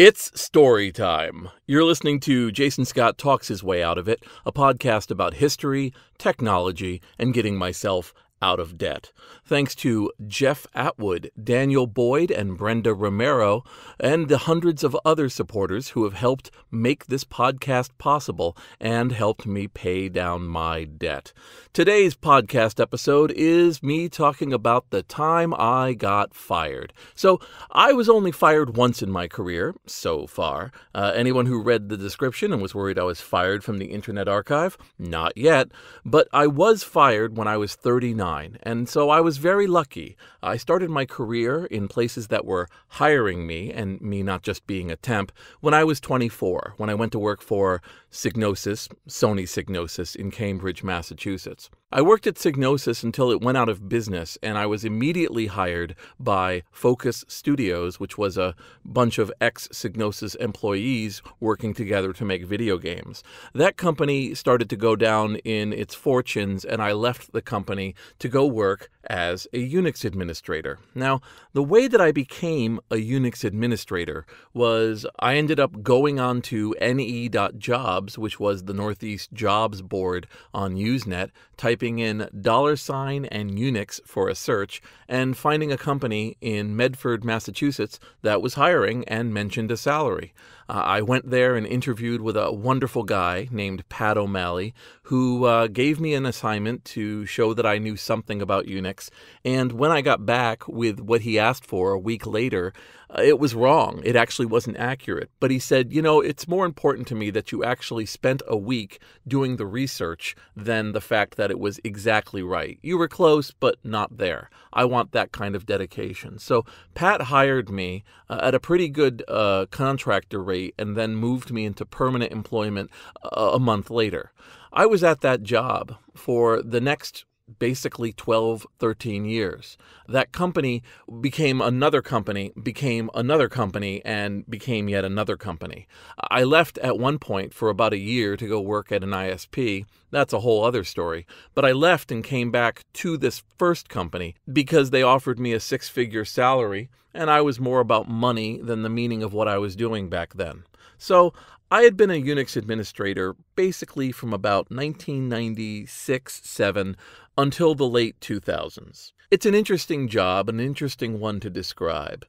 It's story time. You're listening to Jason Scott Talks His Way Out of It, a podcast about history, technology, and getting myself out of debt. Thanks to Jeff Atwood, Daniel Boyd, and Brenda Romero, and the hundreds of other supporters who have helped make this podcast possible and helped me pay down my debt. Today's podcast episode is me talking about the time I got fired. So, I was only fired once in my career, so far. Anyone who read the description and was worried I was fired from the Internet Archive? Not yet. But I was fired when I was 39, and so I was very lucky. I started my career in places that were hiring me, and me not just being a temp, when I was 24, when I went to work for Sony Psygnosis in Cambridge, Massachusetts. I worked at Psygnosis until it went out of business, and I was immediately hired by Focus Studios, which was a bunch of ex-Psygnosis employees working together to make video games. That company started to go down in its fortunes, and I left the company to go work as a Unix administrator. Now, the way that I became a Unix administrator was I ended up going on to ne.jobs, which was the Northeast Jobs Board on Usenet, typing in $ and Unix for a search, and finding a company in Medford, Massachusetts that was hiring and mentioned a salary. I went there and interviewed with a wonderful guy named Pat O'Malley, who gave me an assignment to show that I knew something about Unix. And when I got back with what he asked for a week later, it was wrong. It actually wasn't accurate. But he said, it's more important to me that you actually spent a week doing the research than the fact that it was exactly right. You were close, but not there. I want that kind of dedication. So Pat hired me at a pretty good contractor rate and then moved me into permanent employment a month later. I was at that job for the next basically 12, 13 years. That company became another company, became another company, and became yet another company. I left at one point for about a year to go work at an ISP. That's a whole other story. But I left and came back to this first company because they offered me a six-figure salary, and I was more about money than the meaning of what I was doing back then. So I had been a Unix administrator basically from about 1996-7 until the late 2000s. It's an interesting job, an interesting one to describe.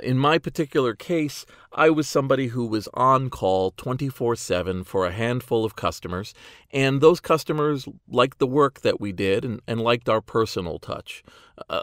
In my particular case, I was somebody who was on call 24/7 for a handful of customers, and those customers liked the work that we did and liked our personal touch.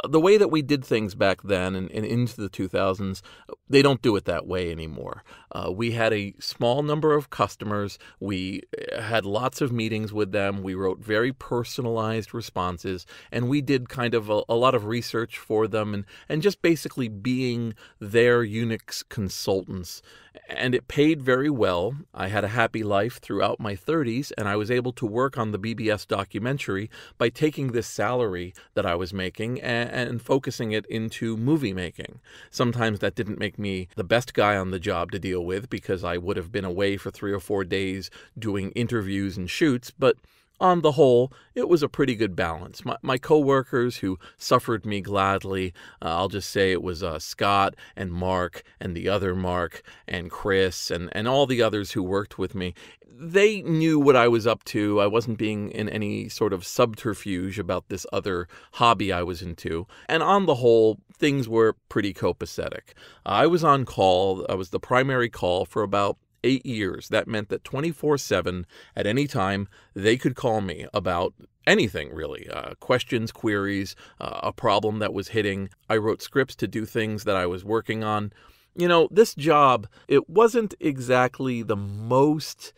The way that we did things back then and into the 2000s, they don't do it that way anymore. We had a small number of customers. We had lots of meetings with them. We wrote very personalized responses, and we did kind of a lot of research for them and just basically being their Unix consultants. And it paid very well. I had a happy life throughout my 30s, and I was able to work on the BBS documentary by taking this salary that I was making and focusing it into movie making. Sometimes that didn't make me the best guy on the job to deal with because I would have been away for 3 or 4 days doing interviews and shoots, but on the whole, it was a pretty good balance. My coworkers who suffered me gladly, I'll just say it was Scott and Mark and the other Mark and Chris and all the others who worked with me. They knew what I was up to. I wasn't being in any sort of subterfuge about this other hobby I was into. And on the whole, things were pretty copacetic. I was on call. I was the primary call for about 8 years. That meant that 24/7, at any time, they could call me about anything, really. Questions, queries, a problem that was hitting. I wrote scripts to do things that I was working on. This job, it wasn't exactly the most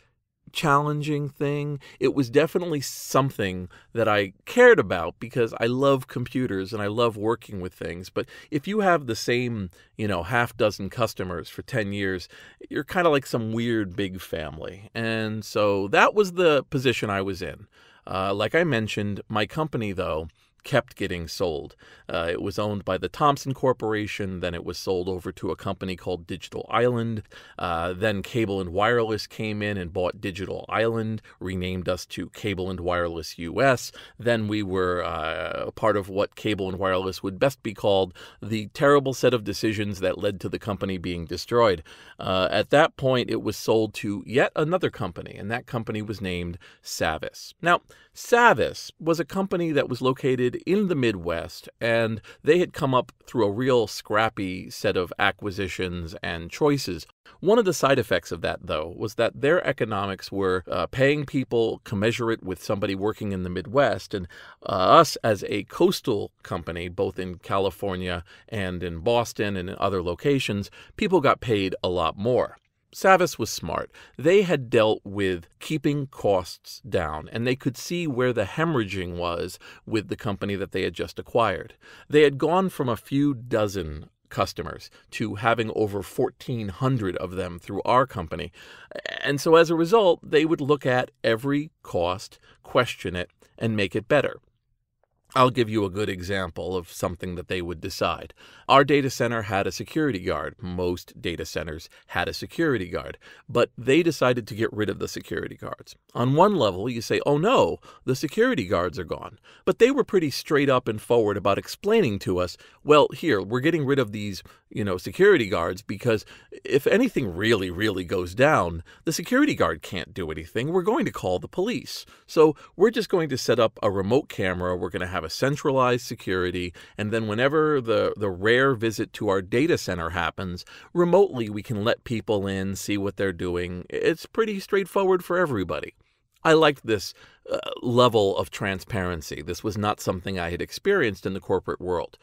challenging thing. It was definitely something that I cared about because I love computers and I love working with things. But if you have the same, half dozen customers for 10 years, you're kind of like some weird big family. And so that was the position I was in. Like I mentioned, my company, though, kept getting sold. It was owned by the Thomson Corporation, then it was sold over to a company called Digital Island. Then Cable and Wireless came in and bought Digital Island, renamed us to Cable and Wireless US. Then we were part of what Cable and Wireless would best be called the terrible set of decisions that led to the company being destroyed. At that point, it was sold to yet another company, and that company was named Savvis. Now, Savvis was a company that was located in the Midwest, and they had come up through a real scrappy set of acquisitions and choices. One of the side effects of that, though, was that their economics were paying people commensurate with somebody working in the Midwest, and us as a coastal company, both in California and in Boston and in other locations, people got paid a lot more. Savvis was smart. They had dealt with keeping costs down, and they could see where the hemorrhaging was with the company that they had just acquired. They had gone from a few dozen customers to having over 1,400 of them through our company. And so as a result, they would look at every cost, question it, and make it better. I'll give you a good example of something that they would decide. Our data center had a security guard. Most data centers had a security guard, but they decided to get rid of the security guards. On one level, you say, oh no, the security guards are gone. But they were pretty straight up and forward about explaining to us, well, here, we're getting rid of these, security guards because if anything really, really goes down, the security guard can't do anything. We're going to call the police. So we're just going to set up a remote camera. We're going to have a centralized security, and then whenever the rare visit to our data center happens, remotely we can let people in, see what they're doing. It's pretty straightforward for everybody. I liked this level of transparency. This was not something I had experienced in the corporate world.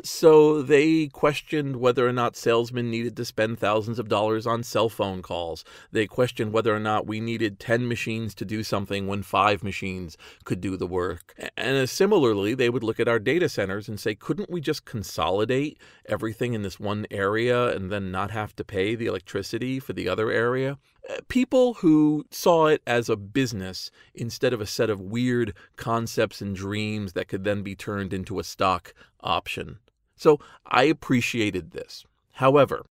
So they questioned whether or not salesmen needed to spend thousands of dollars on cell phone calls. They questioned whether or not we needed 10 machines to do something when 5 machines could do the work. And similarly, they would look at our data centers and say, couldn't we just consolidate everything in this one area and then not have to pay the electricity for the other area? People who saw it as a business instead of a set of weird concepts and dreams that could then be turned into a stock option. So I appreciated this. However,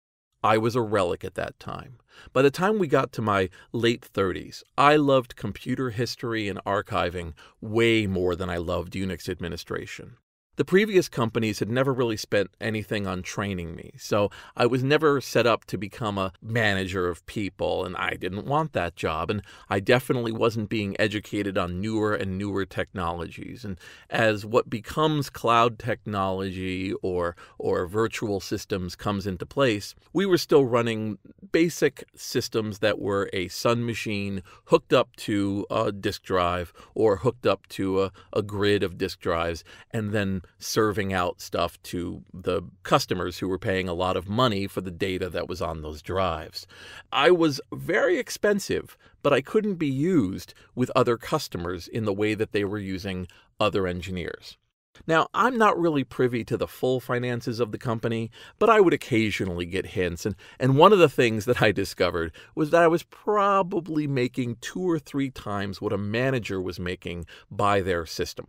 I was a relic at that time. By the time we got to my late 30s, I loved computer history and archiving way more than I loved Unix administration. The previous companies had never really spent anything on training me, so I was never set up to become a manager of people, and I didn't want that job, and I definitely wasn't being educated on newer and newer technologies. And as what becomes cloud technology or virtual systems comes into place, we were still running basic systems that were a Sun machine hooked up to a disk drive or hooked up to a grid of disk drives, and then serving out stuff to the customers who were paying a lot of money for the data that was on those drives. I was very expensive, but I couldn't be used with other customers in the way that they were using other engineers. Now, I'm not really privy to the full finances of the company, but I would occasionally get hints, and one of the things that I discovered was that I was probably making 2 or 3 times what a manager was making by their system.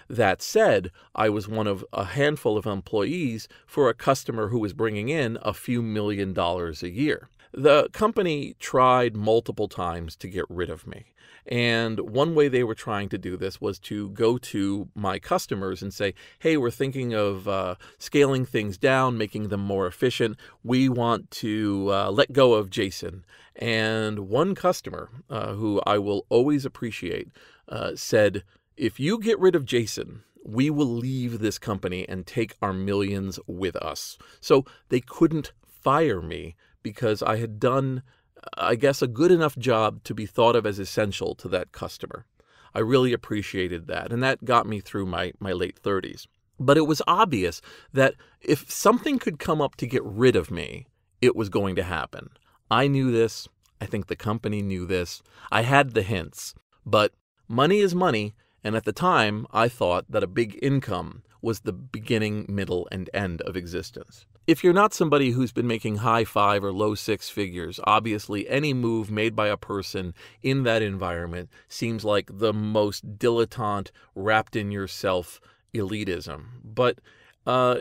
That said, I was one of a handful of employees for a customer who was bringing in a few $1 million a year. The company tried multiple times to get rid of me. And one way they were trying to do this was to go to my customers and say, hey, we're thinking of scaling things down, making them more efficient. We want to let go of Jason. And one customer, who I will always appreciate, said, if you get rid of Jason, we will leave this company and take our millions with us. So they couldn't fire me because I had done, I guess, a good enough job to be thought of as essential to that customer. I really appreciated that, and that got me through my late 30s. But it was obvious that if something could come up to get rid of me, it was going to happen. I knew this. I think the company knew this. I had the hints. But money is money. And at the time, I thought that a big income was the beginning, middle, and end of existence. If you're not somebody who's been making high 5 or low 6 figures, obviously any move made by a person in that environment seems like the most dilettante, wrapped in yourself elitism, but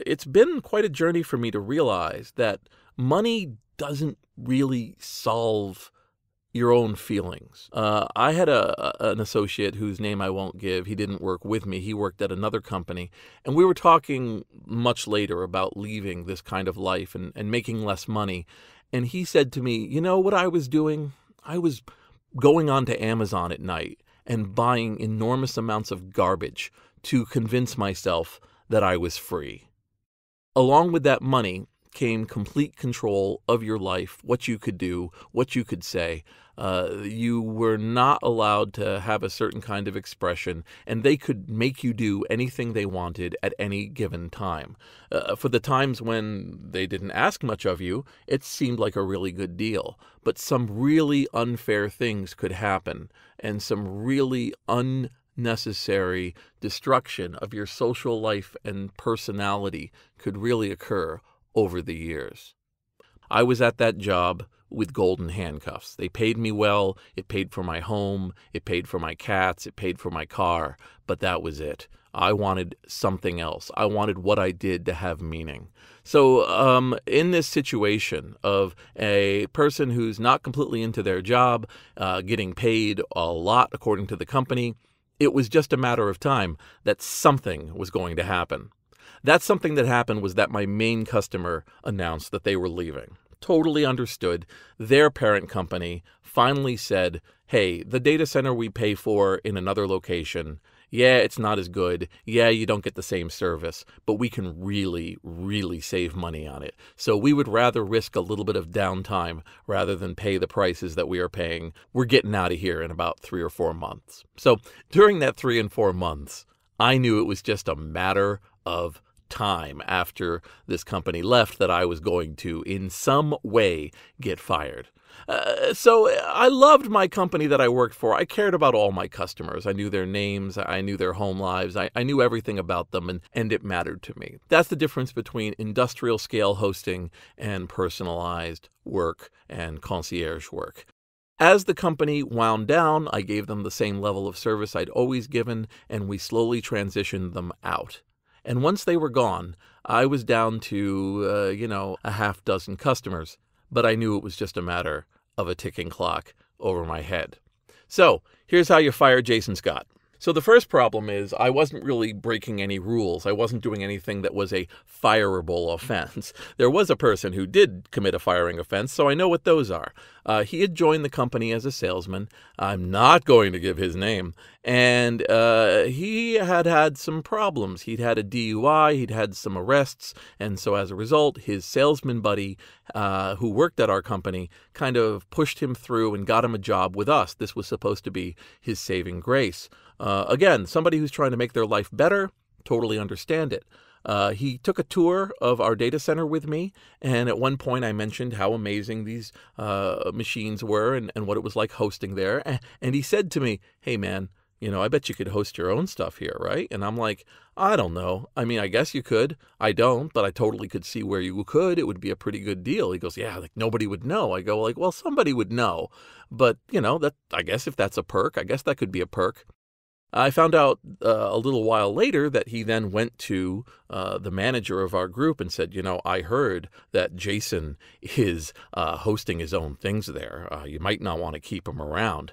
it's been quite a journey for me to realize that money doesn't really solve your own feelings. I had an associate whose name I won't give. He didn't work with me. He worked at another company. And we were talking much later about leaving this kind of life and making less money. And he said to me, you know what I was doing? I was going onto Amazon at night and buying enormous amounts of garbage to convince myself that I was free. Along with that money came complete control of your life, what you could do, what you could say. You were not allowed to have a certain kind of expression, and they could make you do anything they wanted at any given time. For the times when they didn't ask much of you, it seemed like a really good deal. But some really unfair things could happen, and some really unnecessary destruction of your social life and personality could really occur over the years. I was at that job with golden handcuffs. They paid me well. It paid for my home. It paid for my cats. It paid for my car. But that was it. I wanted something else. I wanted what I did to have meaning. So in this situation of a person who's not completely into their job, getting paid a lot according to the company, it was just a matter of time that something was going to happen. That something that happened was that my main customer announced that they were leaving. Totally understood. Their parent company finally said, hey, the data center we pay for in another location, yeah, it's not as good. Yeah, you don't get the same service, but we can really, really save money on it. So we would rather risk a little bit of downtime rather than pay the prices that we are paying. We're getting out of here in about 3 or 4 months. So during that 3 and 4 months, I knew it was just a matter of time after this company left that I was going to, in some way, get fired. So I loved my company that I worked for. I cared about all my customers. I knew their names. I knew their home lives. I knew everything about them, and it mattered to me. That's the difference between industrial scale hosting and personalized work and concierge work. As the company wound down, I gave them the same level of service I'd always given, and we slowly transitioned them out. And once they were gone, I was down to, a half dozen customers, but I knew it was just a matter of a ticking clock over my head. So here's how you fire Jason Scott. So the first problem is I wasn't really breaking any rules. I wasn't doing anything that was a fireable offense. There was a person who did commit a firing offense, so I know what those are. He had joined the company as a salesman. I'm not going to give his name. And he had some problems. He'd had a DUI. He'd had some arrests. And so as a result, his salesman buddy, who worked at our company, kind of pushed him through and got him a job with us. This was supposed to be his saving grace. Again, somebody who's trying to make their life better, totally understand it. He took a tour of our data center with me, and at one point I mentioned how amazing these machines were and what it was like hosting there. And he said to me, hey, man, I bet you could host your own stuff here, right? And I'm like, I don't know. I mean, I guess you could. I don't, but I totally could see where you could. It would be a pretty good deal. He goes, yeah, like nobody would know. I go, like, well, somebody would know. But, that I guess if that's a perk, I guess that could be a perk. I found out a little while later that he then went to the manager of our group and said, I heard that Jason is hosting his own things there. You might not want to keep him around.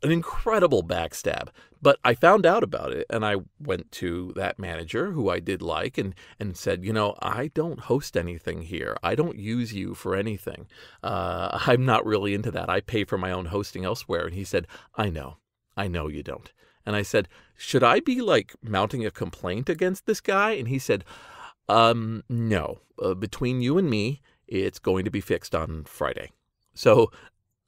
An incredible backstab. But I found out about it, and I went to that manager, who I did like, and said, I don't host anything here. I don't use you for anything. I'm not really into that. I pay for my own hosting elsewhere. And he said, I know you don't. And I said, should I be mounting a complaint against this guy? And he said, no, between you and me, it's going to be fixed on Friday. So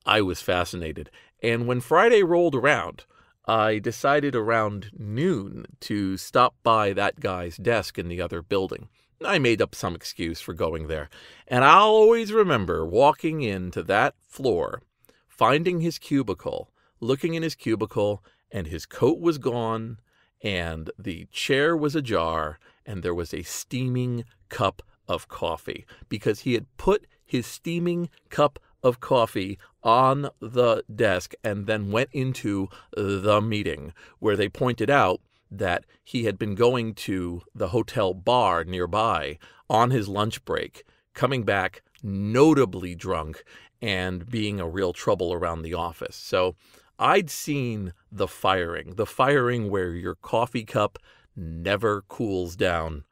I was fascinated. And when Friday rolled around, I decided around noon to stop by that guy's desk in the other building. I made up some excuse for going there. And I'll always remember walking into that floor, finding his cubicle, looking in his cubicle, and his coat was gone, and the chair was ajar, and there was a steaming cup of coffee, because he had put his steaming cup of coffee on the desk and then went into the meeting where they pointed out that he had been going to the hotel bar nearby on his lunch break, coming back notably drunk and being a real trouble around the office. So I'd seen the firing where your coffee cup never cools down.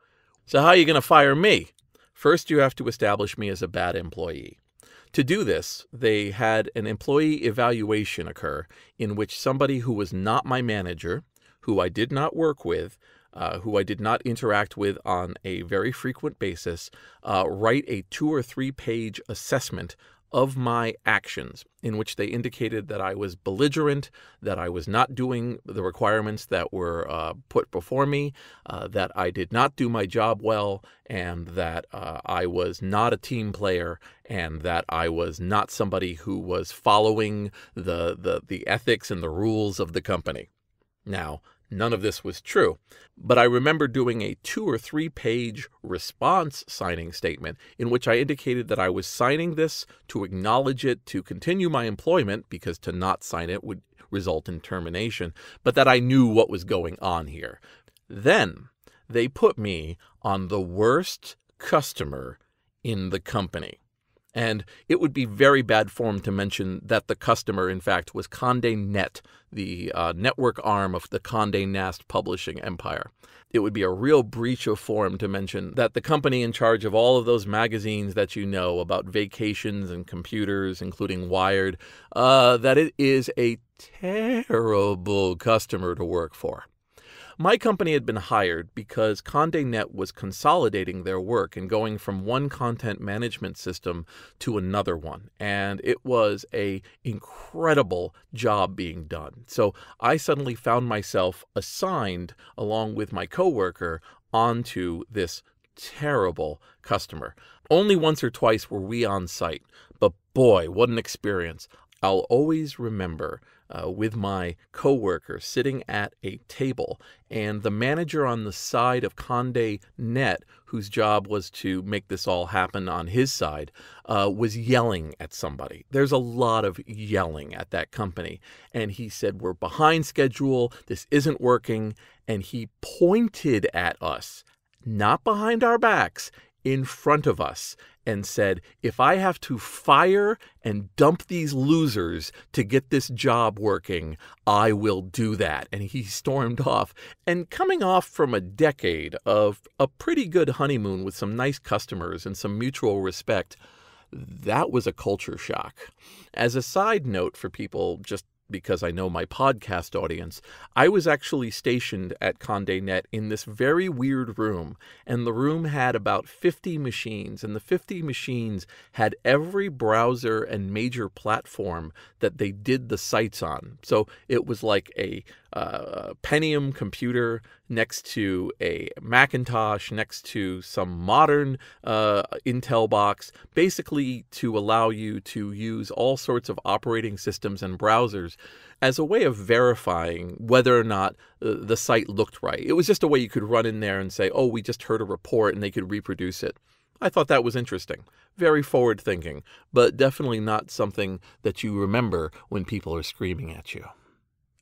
So how are you going to fire me? First, you have to establish me as a bad employee. To do this, they had an employee evaluation occur in which somebody who was not my manager, who I did not work with, who I did not interact with on a very frequent basis, write a 2 or 3 page assessment of my actions, in which they indicated that I was belligerent, that I was not doing the requirements that were put before me, that I did not do my job well, and that I was not a team player, and that I was not somebody who was following the ethics and the rules of the company. Now, none of this was true, but I remember doing a 2 or 3 page response signing statement in which I indicated that I was signing this to acknowledge it, to continue my employment, because to not sign it would result in termination, but that I knew what was going on here. Then they put me on the worst customer in the company. And it would be very bad form to mention that the customer, in fact, was Condé Nast, the network arm of the Condé Nast publishing empire. It would be a real breach of form to mention that the company in charge of all of those magazines that you know about vacations and computers, including Wired, that it is a terrible customer to work for. My company had been hired because Condé Nast was consolidating their work and going from one content management system to another one. And it was an incredible job being done. So I suddenly found myself assigned, along with my coworker, onto this terrible customer. Only once or twice were we on site, but boy, what an experience. I'll always remember with my coworker sitting at a table, and the manager on the side of Condé Nast, whose job was to make this all happen on his side, was yelling at somebody. There's a lot of yelling at that company. And he said, "We're behind schedule, this isn't working." And he pointed at us, not behind our backs, in front of us, and said, "If I have to fire and dump these losers to get this job working, I will do that." And he stormed off. And coming off from a decade of a pretty good honeymoon with some nice customers and some mutual respect, that was a culture shock. As a side note for people, just because I know my podcast audience, I was actually stationed at Condé Nast in this very weird room, and the room had about 50 machines, and the 50 machines had every browser and major platform that they did the sites on. So it was like a Pentium computer next to a Macintosh, next to some modern Intel box, basically to allow you to use all sorts of operating systems and browsers as a way of verifying whether or not the site looked right. It was just a way you could run in there and say, "Oh, we just heard a report," and they could reproduce it. I thought that was interesting. Very forward thinking, but definitely not something that you remember when people are screaming at you.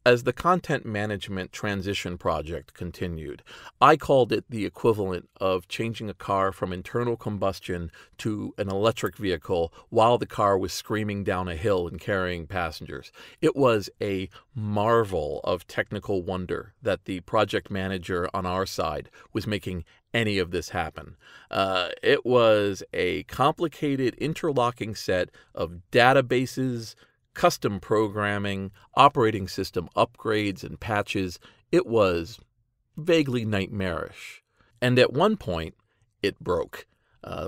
As the content management transition project continued, I called it the equivalent of changing a car from internal combustion to an electric vehicle while the car was screaming down a hill and carrying passengers. It was a marvel of technical wonder that the project manager on our side was making any of this happen. It was a complicated interlocking set of databases, custom programming, operating system upgrades and patches. It was vaguely nightmarish. And at one point, it broke.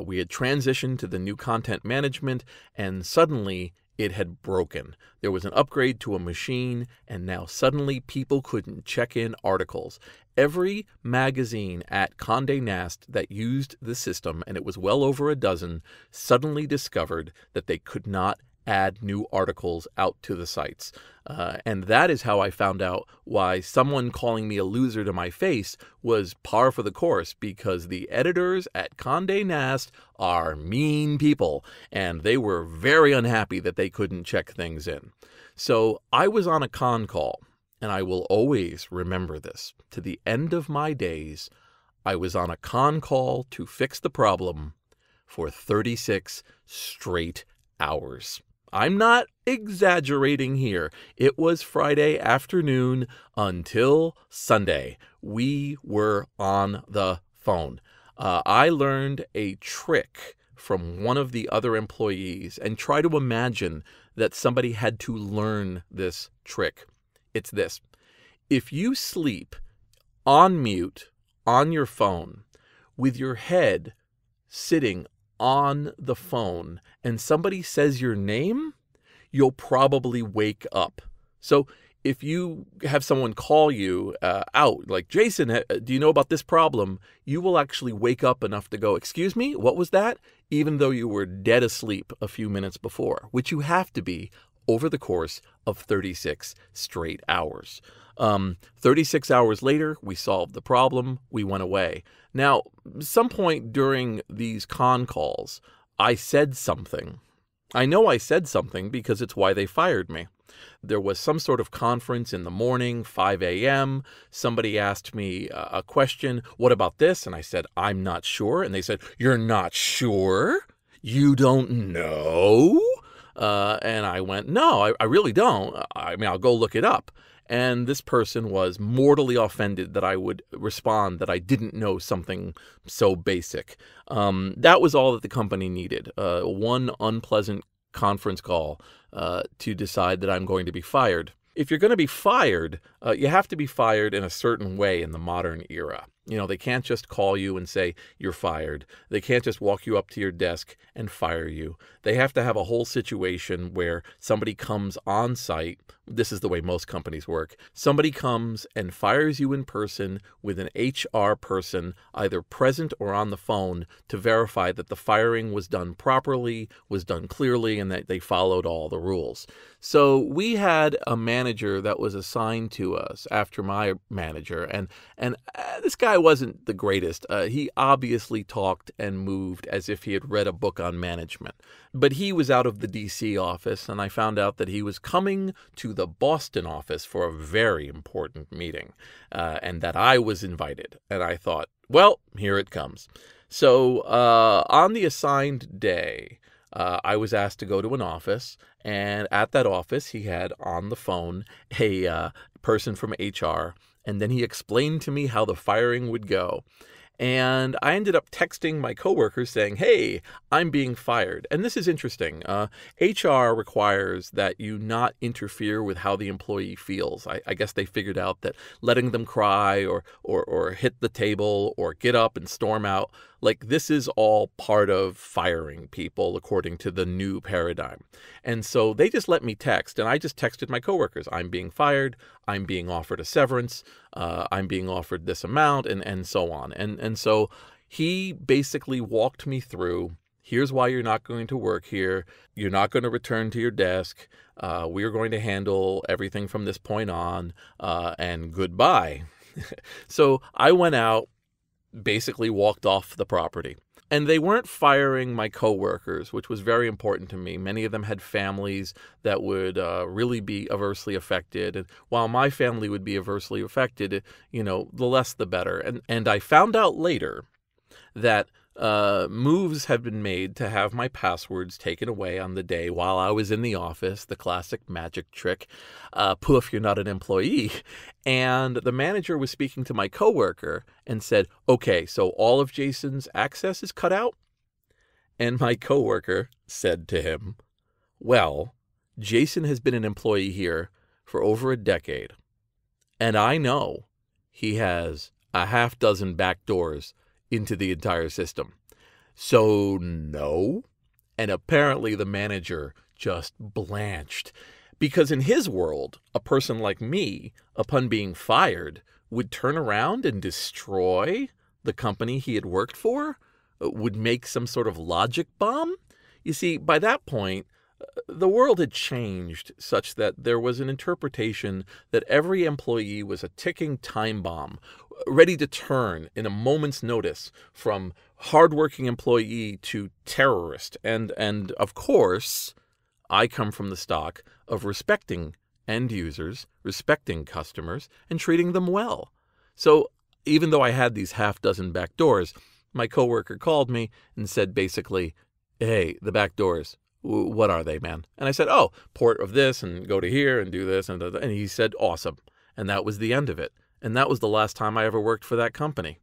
We had transitioned to the new content management, and suddenly it had broken. There was an upgrade to a machine, and now suddenly people couldn't check in articles. Every magazine at Condé Nast that used the system, and it was well over a dozen, suddenly discovered that they could not add new articles out to the sites. And that is how I found out why someone calling me a loser to my face was par for the course, because the editors at Condé Nast are mean people, and they were very unhappy that they couldn't check things in. So I was on a con call, and I will always remember this. To the end of my days, I was on a con call to fix the problem for 36 straight hours. I'm not exaggerating here. It was Friday afternoon until Sunday. We were on the phone. I learned a trick from one of the other employees, and try to imagine that somebody had to learn this trick. It's this. If you sleep on mute on your phone with your head sitting on the phone and somebody says your name, you'll probably wake up. So if you have someone call you out, like, Jason, do you know about this problem? You will actually wake up enough to go, excuse me, what was that? Even though you were dead asleep a few minutes before, which you have to be over the course of 36 straight hours. 36 hours later, we solved the problem. We went away. Now, some point during these con calls, I said something. I know I said something because it's why they fired me. There was some sort of conference in the morning, 5 a.m. Somebody asked me a question, what about this? And I said, I'm not sure. And they said, you're not sure? You don't know? And I went, no, I really don't. I mean, I'll go look it up. And this person was mortally offended that I would respond that I didn't know something so basic. That was all that the company needed. One unpleasant conference call to decide that I'm going to be fired. If you're going to be fired, you have to be fired in a certain way in the modern era. You know, they can't just call you and say you're fired. They can't just walk you up to your desk and fire you. They have to have a whole situation where somebody comes on site. This is the way most companies work. Somebody comes and fires you in person with an HR person either present or on the phone to verify that the firing was done properly, was done clearly, and that they followed all the rules. So we had a manager that was assigned to us after my manager, and this guy wasn't the greatest. He obviously talked and moved as if he had read a book on management. But he was out of the D.C. office, and I found out that he was coming to the Boston office for a very important meeting, and that I was invited. And I thought, well, here it comes. So on the assigned day, I was asked to go to an office, and at that office, he had on the phone a person from HR, and then he explained to me how the firing would go. And I ended up texting my coworkers saying, hey, I'm being fired. And this is interesting. HR requires that you not interfere with how the employee feels. I guess they figured out that letting them cry or hit the table or get up and storm out, like, this is all part of firing people according to the new paradigm. And so they just let me text, and I just texted my coworkers, I'm being fired, I'm being offered a severance, I'm being offered this amount, and so on. And so he basically walked me through, here's why you're not going to work here, you're not going to return to your desk, we're going to handle everything from this point on, and goodbye. So I went out, basically walked off the property. And they weren't firing my coworkers, which was very important to me. Many of them had families that would really be adversely affected. And while my family would be adversely affected, you know, the less the better. And I found out later that moves have been made to have my passwords taken away on the day while I was in the office, the classic magic trick, poof, you're not an employee. And the manager was speaking to my coworker and said, okay, so all of Jason's access is cut out? And my coworker said to him, well, Jason has been an employee here for over a decade, and I know he has a half dozen back doors into the entire system. So no. And apparently the manager just blanched, because in his world, a person like me, upon being fired, would turn around and destroy the company he had worked for, would make some sort of logic bomb. You see, by that point, the world had changed such that there was an interpretation that every employee was a ticking time bomb, ready to turn in a moment's notice from hardworking employee to terrorist. And of course, I come from the stock of respecting end users, respecting customers, and treating them well. So even though I had these half dozen back doors, my coworker called me and said basically, hey, the back doors, what are they, man? And I said, oh, port of this and go to here and do this. And he said, awesome. And that was the end of it. And that was the last time I ever worked for that company.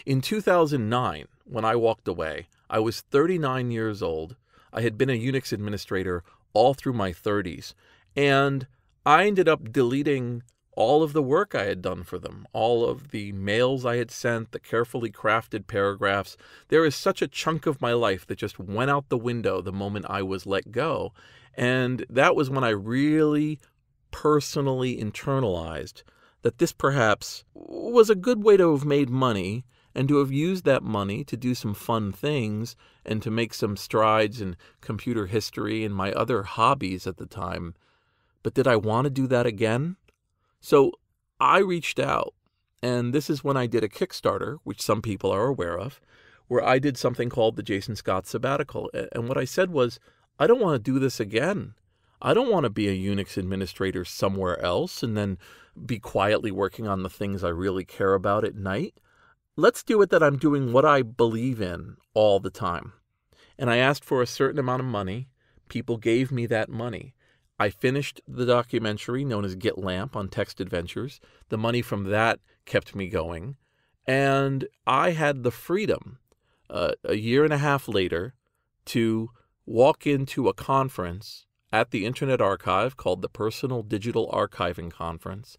In 2009, when I walked away, I was 39 years old. I had been a Unix administrator all through my 30s. And I ended up deleting all of the work I had done for them, all of the mails I had sent, the carefully crafted paragraphs. There is such a chunk of my life that just went out the window the moment I was let go. And that was when I really personally internalized that this perhaps was a good way to have made money and to have used that money to do some fun things and to make some strides in computer history and my other hobbies at the time. But did I want to do that again? So I reached out, and this is when I did a Kickstarter, which some people are aware of, where I did something called the Jason Scott Sabbatical. And what I said was, I don't want to do this again. I don't want to be a Unix administrator somewhere else and then be quietly working on the things I really care about at night. Let's do it that I'm doing what I believe in all the time. And I asked for a certain amount of money. People gave me that money. I finished the documentary known as Get Lamp on Text Adventures. The money from that kept me going. And I had the freedom, a year and a half later, to walk into a conference at the Internet Archive called the Personal Digital Archiving Conference,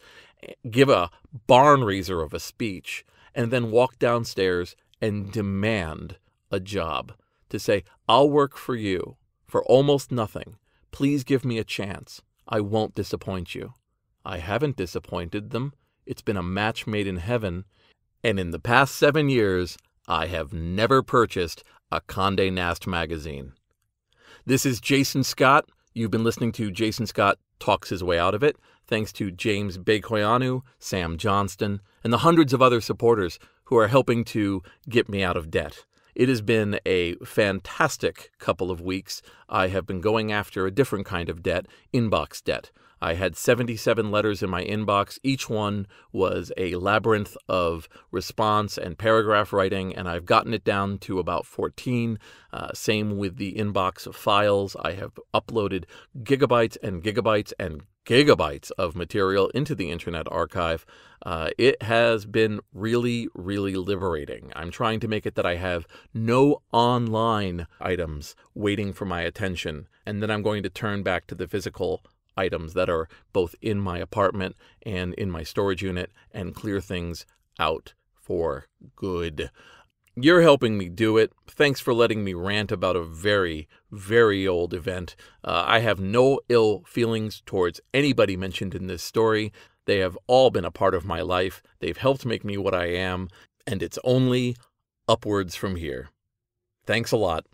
give a barn raiser of a speech, and then walk downstairs and demand a job to say, I'll work for you for almost nothing. Please give me a chance. I won't disappoint you. I haven't disappointed them. It's been a match made in heaven. And in the past 7 years, I have never purchased a Condé Nast magazine. This is Jason Scott. You've been listening to Jason Scott Talks His Way Out of It. Thanks to James Bekoyanu, Sam Johnston, and the hundreds of other supporters who are helping to get me out of debt. It has been a fantastic couple of weeks. I have been going after a different kind of debt, inbox debt. I had 77 letters in my inbox. Each one was a labyrinth of response and paragraph writing, and I've gotten it down to about 14. Same with the inbox of files. I have uploaded gigabytes and gigabytes and gigabytes of material into the Internet Archive. It has been really, really liberating. I'm trying to make it that I have no online items waiting for my attention, and then I'm going to turn back to the physical items that are both in my apartment and in my storage unit and clear things out for good. You're helping me do it. Thanks for letting me rant about a very, very old event. I have no ill feelings towards anybody mentioned in this story. They have all been a part of my life. They've helped make me what I am, and it's only upwards from here. Thanks a lot.